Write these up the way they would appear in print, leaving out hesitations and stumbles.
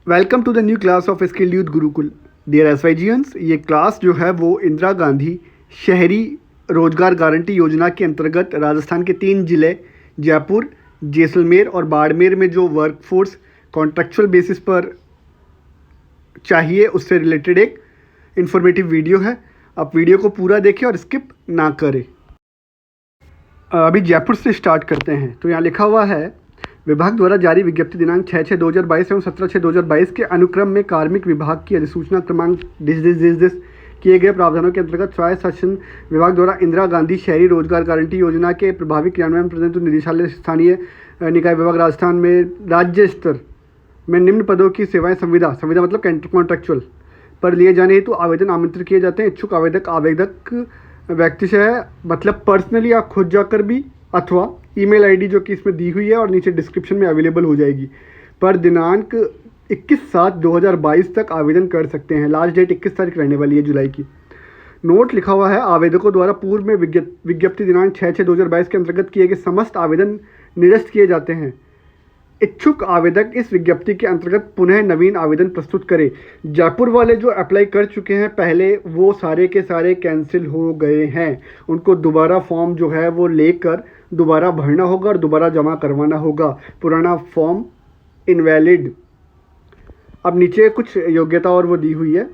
Welcome to the new class of skilled youth Gurukul. Dear एसवाईजियंस, ये class जो है वो इंदिरा गांधी शहरी रोजगार गारंटी योजना के अंतर्गत राजस्थान के 3 ज़िले जयपुर, जैसलमेर और बाड़मेर में जो वर्कफोर्स कॉन्ट्रेक्चुअल बेसिस पर चाहिए उससे रिलेटेड एक इन्फॉर्मेटिव वीडियो है। आप वीडियो को पूरा देखें और स्किप ना करें। अभी जयपुर से स्टार्ट करते हैं। तो यहाँ लिखा हुआ है, विभाग द्वारा जारी विज्ञप्ति दिनांक 6/6/2022 एवं 17/6/2022 के अनुक्रम में कार्मिक विभाग की अधिसूचना क्रमांक डिस किए गए प्रावधानों के अंतर्गत स्वायत्त शासन विभाग द्वारा इंदिरा गांधी शहरी रोजगार गारंटी योजना के प्रभावी क्रियान्वयन प्रतिनिधित्व निदेशालय स्थानीय निकाय विभाग राजस्थान में राज्य स्तर में निम्न पदों की सेवाएं संविदा मतलब कॉन्ट्रेक्चुअल पर लिए जाने हेतु आवेदन आमंत्रित किए जाते हैं। इच्छुक आवेदक व्यक्ति से है, मतलब पर्सनली आप खुद जाकर भी अथवा ईमेल आईडी जो कि इसमें दी हुई है और नीचे डिस्क्रिप्शन में अवेलेबल हो जाएगी, पर दिनांक 21/7/2022 तक आवेदन कर सकते हैं। लास्ट डेट 21 तारीख रहने वाली है जुलाई की। नोट लिखा हुआ है, आवेदकों द्वारा पूर्व में विज्ञप्ति दिनांक 6/6/2022 के अंतर्गत किए गए समस्त आवेदन निरस्त किए जाते हैं। इच्छुक आवेदक इस विज्ञप्ति के अंतर्गत पुनः नवीन आवेदन प्रस्तुत करें। जयपुर वाले जो अप्लाई कर चुके हैं पहले, वो सारे के सारे कैंसिल हो गए हैं। उनको दोबारा फॉर्म जो है वो लेकर दोबारा भरना होगा और दोबारा जमा करवाना होगा। पुराना फॉर्म इनवैलिड। अब नीचे कुछ योग्यता और वो दी हुई है,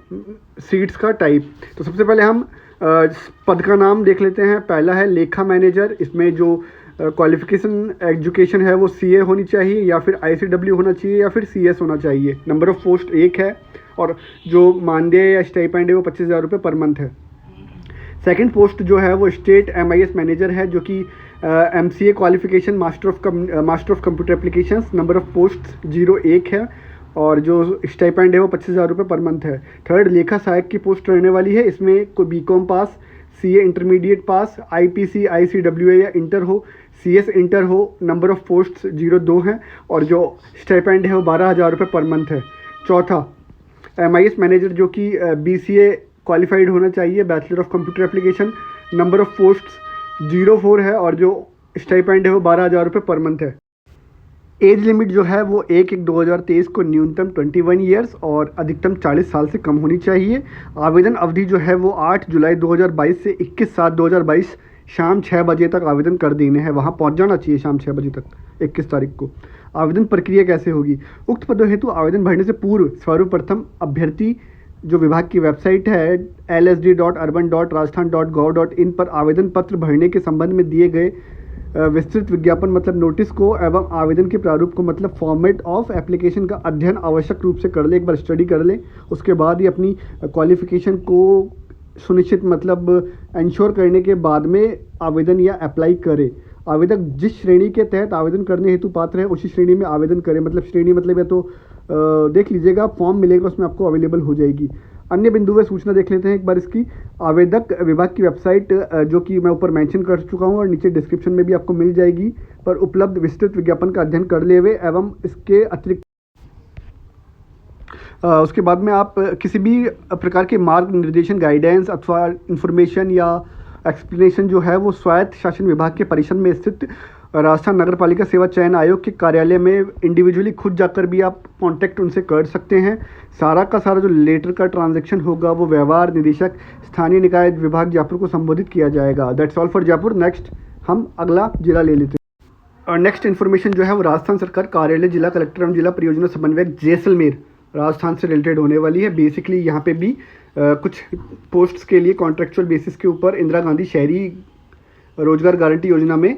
सीट्स का टाइप। तो सबसे पहले हम पद का नाम देख लेते हैं। पहला है लेखा मैनेजर। इसमें जो क्वालिफिकेशन एजुकेशन है वो सीए होनी चाहिए या फिर आईसीडब्ल्यू होना चाहिए या फिर सीएस होना चाहिए। नंबर ऑफ पोस्ट 1 है और जो मानदेय या स्टाइपेंड है वो 25,000 रुपये पर मंथ है। सेकंड पोस्ट जो है वो स्टेट एमआईएस मैनेजर है, जो कि MCA qualification master of computer applications. Number of post 01 है और जो स्टाइपेंड है वो 25,000 रुपये पर मंथ है। थर्ड लेखा सहायक की पोस्ट रहने वाली है। इसमें कोई BCom pass, CA intermediate pass, IPC ICWA या इंटर हो, सीएस इंटर हो। नंबर ऑफ पोस्ट 02 हैं और जो स्टाइपेंड है वो 12,000 रुपये पर मंथ है। चौथा एमआईएस मैनेजर, जो कि बीसीए क्वालिफाइड होना चाहिए, bachelor of computer application. Number of post 04 है और जो स्टाइपेंड है वो 12,000 रुपये पर मंथ है। एज लिमिट जो है वो 1/1/2023 को न्यूनतम 21 ईयर्स और अधिकतम 40 साल से कम होनी चाहिए। आवेदन अवधि जो है वो 8 जुलाई 2022 से 21/7/2022 शाम 6 बजे तक आवेदन कर देने हैं। वहाँ पहुँच जाना चाहिए शाम 6 बजे तक 21 तारीख को। आवेदन प्रक्रिया कैसे होगी? उक्त पदों हेतु आवेदन भरने से पूर्व सर्वप्रथम अभ्यर्थी जो विभाग की वेबसाइट है lsd.urban.rajasthan.gov.in पर आवेदन पत्र भरने के संबंध में दिए गए विस्तृत विज्ञापन मतलब नोटिस को एवं आवेदन के प्रारूप को मतलब फॉर्मेट ऑफ एप्लीकेशन का अध्ययन आवश्यक रूप से कर ले, एक बार स्टडी कर ले। उसके बाद ही अपनी क्वालिफिकेशन को सुनिश्चित मतलब इंश्योर करने के बाद में आवेदन या अप्लाई करें। आवेदक जिस श्रेणी के तहत आवेदन करने हेतु पात्र है उसी श्रेणी में आवेदन करें। मतलब श्रेणी मतलब या तो देख लीजिएगा, फॉर्म मिलेगा उसमें आपको अवेलेबल हो जाएगी। अन्य बिंदु व सूचना देख लेते हैं एक बार इसकी। आवेदक विभाग की वेबसाइट जो कि मैं ऊपर मेंशन कर चुका हूं और नीचे डिस्क्रिप्शन में भी आपको मिल जाएगी, पर उपलब्ध विस्तृत विज्ञापन का अध्ययन कर ले हुए एवं इसके अतिरिक्त उसके बाद में आप किसी भी प्रकार के मार्ग निर्देशन, गाइडेंस अथवा इंफॉर्मेशन या एक्सप्लेनेशन जो है वो स्वायत्त शासन विभाग के परिसर में स्थित राजस्थान नगर पालिका सेवा चयन आयोग के कार्यालय में इंडिविजुअली खुद जाकर भी आप कांटेक्ट उनसे कर सकते हैं। सारा का सारा जो लेटर का ट्रांजैक्शन होगा वो व्यवहार निदेशक स्थानीय निकाय विभाग जयपुर को संबोधित किया जाएगा। That's all for Jaipur. Next हम अगला जिला ले लेते हैं और नेक्स्ट इन्फॉर्मेशन जो है वो राजस्थान सरकार कार्यालय जिला कलेक्टर एवं जिला परियोजना समन्वयक जैसलमेर राजस्थान से रिलेटेड होने वाली है। बेसिकली यहाँ पे भी कुछ पोस्ट्स के लिए कॉन्ट्रेक्चुअल बेसिस के ऊपर इंदिरा गांधी शहरी रोजगार गारंटी योजना में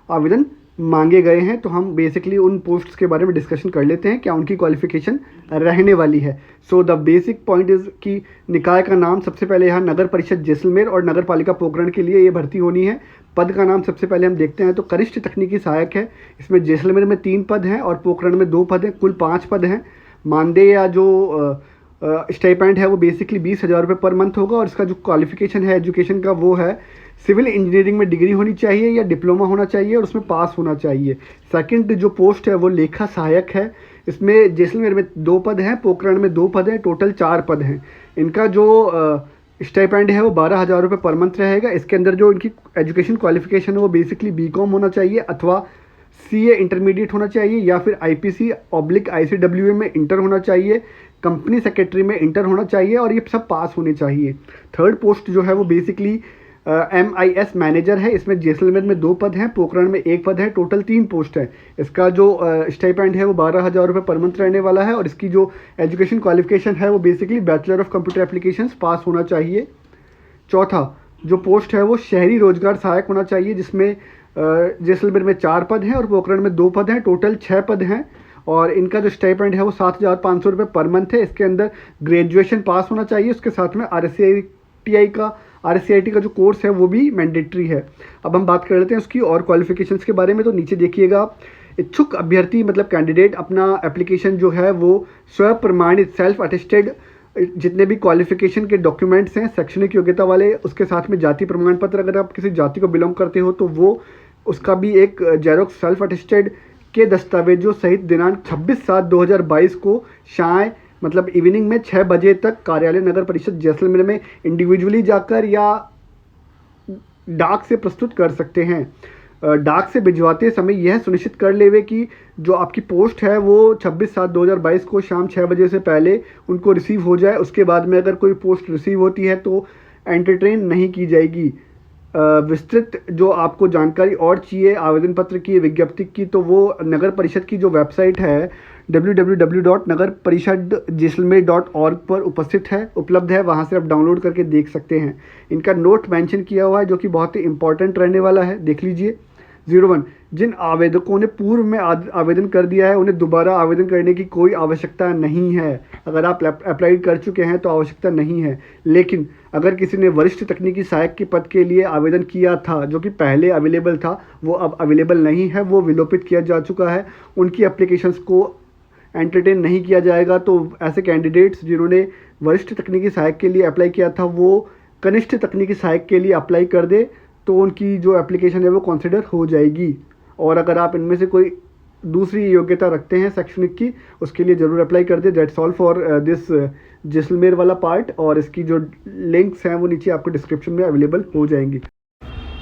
आवेदन मांगे गए हैं। तो हम बेसिकली उन पोस्ट्स के बारे में डिस्कशन कर लेते हैं, क्या उनकी क्वालिफिकेशन रहने वाली है। So the basic point is कि निकाय का नाम सबसे पहले यहाँ नगर परिषद जैसलमेर और नगर पालिका पोखरण के लिए ये भर्ती होनी है। पद का नाम सबसे पहले हम देखते हैं तो कनिष्ठ तकनीकी सहायक है। इसमें जैसलमेर में 3 पद हैं और पोखरण में 2 पद हैं, कुल 5 पद हैं। मानदेय या जो स्टाइपेंड है वो बेसिकली 20,000 रुपये पर मंथ होगा और इसका जो क्वालिफिकेशन है एजुकेशन का वो है सिविल इंजीनियरिंग में डिग्री होनी चाहिए या डिप्लोमा होना चाहिए और उसमें पास होना चाहिए। सेकंड जो पोस्ट है वो लेखा सहायक है। इसमें जैसलमेर में 2 पद हैं, पोखरण में 2 पद हैं, टोटल 4 पद हैं। इनका जो स्टाइपेंड है वो 12,000 रुपये पर मंथ रहेगा। इसके अंदर जो इनकी एजुकेशन क्वालिफिकेशन है वो बेसिकली बीकॉम होना चाहिए अथवा सीए इंटरमीडिएट होना चाहिए या फिर IPC/ICWA में इंटर होना चाहिए, कंपनी सेक्रेटरी में इंटर होना चाहिए और ये सब पास होने चाहिए। थर्ड पोस्ट जो है वो बेसिकली MIS मैनेजर है। इसमें जैसलमेर में 2 पद हैं, पोखरण में 1 पद है, टोटल 3 पोस्ट है। इसका जो स्टाइपेंड है वो 12,000 रुपये पर मंथ रहने वाला है और इसकी जो एजुकेशन क्वालिफिकेशन है वो basically bachelor of computer applications pass होना चाहिए। चौथा जो पोस्ट है वो शहरी रोजगार सहायक होना चाहिए, जिसमें जैसलमेर में 4 पद हैं और पोखरण में 2 पद हैं, टोटल 6 पद हैं और इनका जो स्टाइपेंड है वो 7,500 रुपये पर मंथ है। इसके अंदर ग्रेजुएशन पास होना चाहिए, उसके साथ में RCIT का जो कोर्स है वो भी मैंडेटरी है। अब हम बात कर लेते हैं उसकी और क्वालिफिकेशंस के बारे में। तो नीचे देखिएगा आप, इच्छुक अभ्यर्थी मतलब कैंडिडेट अपना एप्लीकेशन जो है वो स्व प्रमाणित सेल्फ अटेस्टेड जितने भी क्वालिफिकेशन के डॉक्यूमेंट्स हैं शैक्षणिक योग्यता वाले, उसके साथ में जाति प्रमाण पत्र, अगर आप किसी जाति को बिलोंग करते हो तो वो उसका भी एक जेरोक्स सेल्फ अटेस्टेड के दस्तावेजों सहित दिनांक 26/7/2022 को शाम मतलब इवनिंग में 6 बजे तक कार्यालय नगर परिषद जैसलमेर में इंडिविजुअली जाकर या डाक से प्रस्तुत कर सकते हैं। डाक से भिजवाते समय यह सुनिश्चित कर लेवे कि जो आपकी पोस्ट है वो 26/7/2022 को शाम 6 बजे से पहले उनको रिसीव हो जाए। उसके बाद में अगर कोई पोस्ट रिसीव होती है तो एंटरटेन नहीं की जाएगी। विस्तृत जो आपको जानकारी और चाहिए आवेदन पत्र की, विज्ञप्ति की, तो वो नगर परिषद की जो वेबसाइट है www.nagarparishadjaisalmer.org पर उपलब्ध है। वहाँ से आप डाउनलोड करके देख सकते हैं। इनका नोट मेंशन किया हुआ है जो कि बहुत ही इंपॉर्टेंट रहने वाला है, देख लीजिए। 01 जिन आवेदकों ने पूर्व में आवेदन कर दिया है उन्हें दोबारा आवेदन करने की कोई आवश्यकता नहीं है। अगर आप अप्लाई कर चुके हैं तो आवश्यकता नहीं है, लेकिन अगर किसी ने वरिष्ठ तकनीकी सहायक के पद के लिए आवेदन किया था जो कि पहले अवेलेबल था, वो अब अवेलेबल नहीं है, वो विलोपित किया जा चुका है, उनकी एप्लीकेशंस को एंटरटेन नहीं किया जाएगा। तो ऐसे कैंडिडेट्स जिन्होंने वरिष्ठ तकनीकी सहायक के लिए अप्लाई किया था वो कनिष्ठ तकनीकी सहायक के लिए अप्लाई कर दे तो उनकी जो एप्लीकेशन है वो कंसिडर हो जाएगी। और अगर आप इनमें से कोई दूसरी योग्यता रखते हैं शैक्षणिक की, उसके लिए ज़रूर अप्लाई कर दे। That's all for this Jaisalmer वाला पार्ट और इसकी जो लिंक्स हैं वो नीचे आपको डिस्क्रिप्शन में अवेलेबल हो जाएंगी।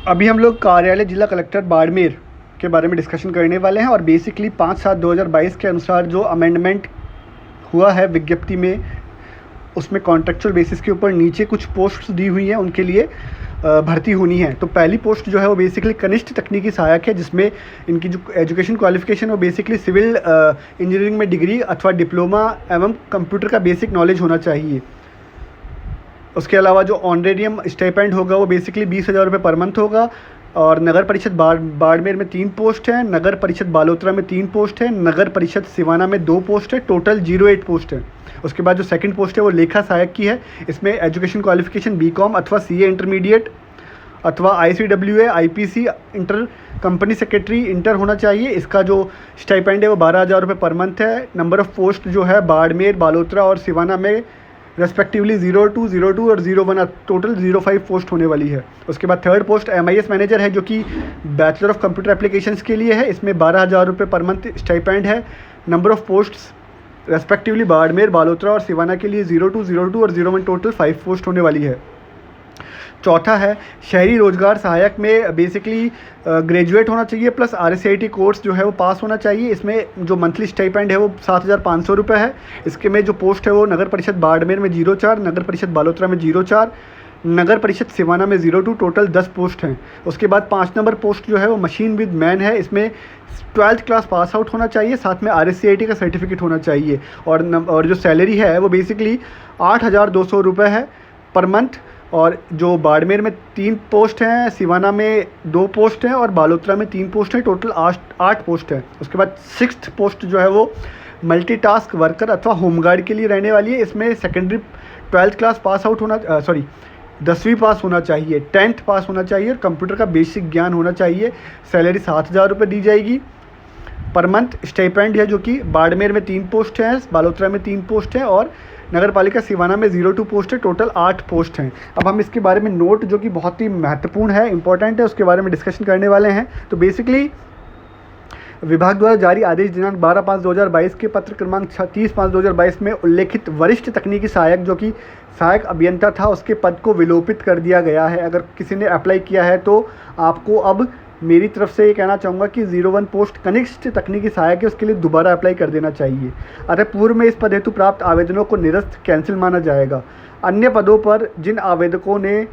अभी हम लोग कार्यालय जिला कलेक्टर बाड़मेर के बारे में डिस्कशन करने वाले हैं और बेसिकली 5/7/2022 के अनुसार जो अमेंडमेंट हुआ है विज्ञप्ति में, उसमें कॉन्ट्रेक्चुअल बेसिस के ऊपर नीचे कुछ पोस्ट्स दी हुई हैं, उनके लिए भर्ती होनी है। तो पहली पोस्ट जो है वो बेसिकली कनिष्ठ तकनीकी सहायक है, जिसमें इनकी जो एजुकेशन क्वालिफिकेशन है वो बेसिकली सिविल इंजीनियरिंग में डिग्री अथवा डिप्लोमा एवं कंप्यूटर का बेसिक नॉलेज होना चाहिए। उसके अलावा जो ऑनरेरियम स्टाइपेंड होगा वो बेसिकली 20,000 रुपये पर मंथ होगा। और नगर परिषद बाड़मेर में 3 पोस्ट हैं, नगर परिषद बालोतरा में 3 पोस्ट है, नगर परिषद सिवाना में 2 पोस्ट है, टोटल 08 पोस्ट है। उसके बाद जो सेकंड पोस्ट है वो लेखा सहायक की है। इसमें एजुकेशन क्वालिफिकेशन BCom अथवा CA इंटरमीडिएट अथवा ICWA IPC inter company secretary inter होना चाहिए। इसका जो स्टाइपेंड है वो 12,000 रुपये पर मंथ है। नंबर ऑफ़ पोस्ट जो है बाड़मेर, बालोतरा और सिवाना में रेस्पेक्टिवली 02, 02 और 01, टोटल 05 पोस्ट होने वाली है। उसके बाद थर्ड पोस्ट MIS मैनेजर है जो कि बैचलर ऑफ कंप्यूटर एप्लीकेशंस के लिए है। इसमें 12,000 रुपये पर मंथ स्टाइपेंड है। Number of posts respectively Barmer, Balotra और सिवाना के लिए 02, 02 और 01, टोटल 5 पोस्ट होने वाली है। चौथा है शहरी रोजगार सहायक में बेसिकली ग्रेजुएट होना चाहिए प्लस RCIT कोर्स जो है वो पास होना चाहिए। इसमें जो मंथली स्टाइपेंड है वो 7,500 रुपये है। इसके में जो पोस्ट है वो नगर परिषद बाड़मेर में 04, नगर परिषद बालोतरा में 04, नगर परिषद सिवाना में 02, टोटल 10 पोस्ट हैं। उसके बाद 5 नंबर पोस्ट जो है वो मशीन विद मैन है। इसमें 12th क्लास पास आउट होना चाहिए, साथ में RCIT का सर्टिफिकेट होना चाहिए। और जो सैलरी है वो बेसिकली 8,200 रुपये है पर मंथ। और जो बाड़मेर में 3 पोस्ट हैं, सिवाना में 2 पोस्ट हैं और बालोतरा में 3 पोस्ट हैं, टोटल 8 पोस्ट हैं। उसके बाद 6th पोस्ट जो है वो मल्टीटास्क वर्कर अथवा होमगार्ड के लिए रहने वाली है। इसमें secondary 12th class pass out होना 10वीं पास होना चाहिए, 10th पास होना चाहिए और कंप्यूटर का बेसिक ज्ञान होना चाहिए। सैलरी 7,000 रुपये दी जाएगी पर मंथ। स्टाइपेंड है जो कि बाड़मेर में 3 पोस्ट हैं, बालोतरा में 3 पोस्ट हैं और नगर पालिका सिवाना में 02 पोस्ट है, टोटल 8 पोस्ट हैं। अब हम इसके बारे में नोट जो कि बहुत ही महत्वपूर्ण है, इंपॉर्टेंट है, उसके बारे में डिस्कशन करने वाले हैं। तो बेसिकली विभाग द्वारा जारी आदेश दिनांक 12/5/2022 के पत्र क्रमांक 30/5/2022 में उल्लेखित वरिष्ठ तकनीकी सहायक जो कि सहायक अभियंता था उसके पद को विलोपित कर दिया गया है। अगर किसी ने अप्लाई किया है तो आपको अब मेरी तरफ से ये कहना चाहूँगा कि 01 पोस्ट कनिष्ठ तकनीकी सहायक है, उसके लिए दोबारा अप्लाई कर देना चाहिए। अतः पूर्व में इस पद हेतु प्राप्त आवेदनों को निरस्त कैंसिल माना जाएगा। अन्य पदों पर जिन आवेदकों ने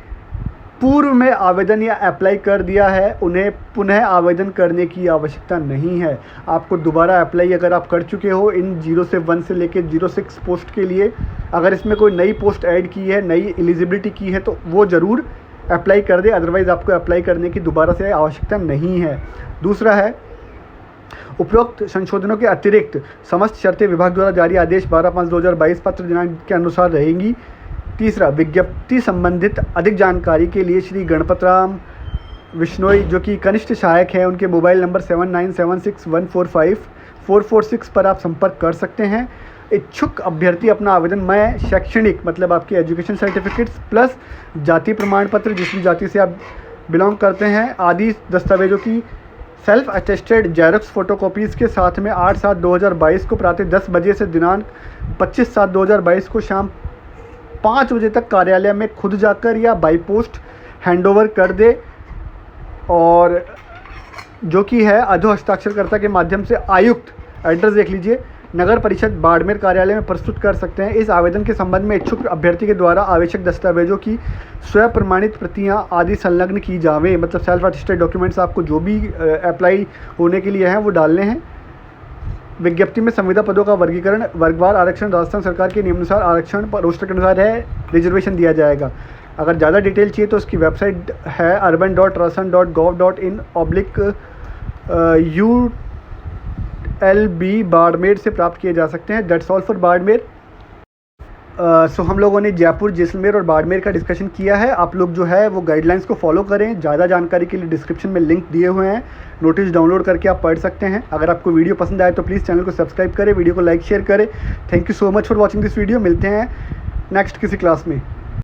पूर्व में आवेदन या अप्लाई कर दिया है उन्हें पुनः आवेदन करने की आवश्यकता नहीं है। आपको दोबारा अप्लाई अगर आप कर चुके हो इन 0 से 1 से लेकर 06 पोस्ट के लिए, अगर इसमें कोई नई पोस्ट ऐड की है, नई एलिजिबिलिटी की है तो वो ज़रूर अप्लाई कर दे, अदरवाइज़ आपको अप्लाई करने की दोबारा से आवश्यकता नहीं है। दूसरा है, उपरोक्त संशोधनों के अतिरिक्त समस्त शर्तें विभाग द्वारा जारी आदेश 12/5/2022 पत्र दिनांक के अनुसार रहेंगी। तीसरा, विज्ञप्ति संबंधित अधिक जानकारी के लिए श्री गणपत राम विश्नोई जो कि कनिष्ठ सहायक हैं, उनके मोबाइल नंबर 7976145446 पर आप संपर्क कर सकते हैं। इच्छुक अभ्यर्थी अपना आवेदन मैं शैक्षणिक मतलब आपके एजुकेशन सर्टिफिकेट्स प्लस जाति प्रमाण पत्र, जिस भी जाति से आप बिलोंग करते हैं, आदि दस्तावेजों की सेल्फ अटेस्टेड जेरॉक्स फोटोकॉपीज़ के साथ में 8/7/2022 को प्रातः 10 बजे से दिनांक 25/7/2022 को शाम 5 बजे तक कार्यालय में खुद जाकर या बाई पोस्ट हैंडओवर कर दे, और जो कि है अधो हस्ताक्षरकर्ता के माध्यम से आयुक्त, एड्रेस देख लीजिए, नगर परिषद बाड़मेर कार्यालय में प्रस्तुत कर सकते हैं। इस आवेदन के संबंध में इच्छुक अभ्यर्थी के द्वारा आवश्यक दस्तावेजों की स्वयं प्रमाणित प्रतियां आदि संलग्न की जावें। मतलब सेल्फ अटेस्टेड डॉक्यूमेंट्स आपको जो भी अप्लाई होने के लिए हैं वो डालने हैं। विज्ञप्ति में संविदा पदों का वर्गीकरण वर्गवार आरक्षण राजस्थान सरकार के नियमानुसार आरक्षण पर रोस्टर के अनुसार है, रिजर्वेशन दिया जाएगा। अगर ज़्यादा डिटेल चाहिए तो उसकी वेबसाइट है urban.rasan.gov.in/ULB बाड़मेर से प्राप्त किए जा सकते हैं। That's all for Barmer. So हम लोगों ने जयपुर, जैसलमेर और बाड़मेर का डिस्कशन किया है। आप लोग जो है वो गाइडलाइंस को फॉलो करें। ज़्यादा जानकारी के लिए डिस्क्रिप्शन में लिंक दिए हुए हैं, नोटिस डाउनलोड करके आप पढ़ सकते हैं। अगर आपको वीडियो पसंद आए तो प्लीज़ चैनल को सब्सक्राइब करें, वीडियो को लाइक शेयर करें। Thank you so much for watching this video. मिलते हैं नेक्स्ट किसी क्लास में।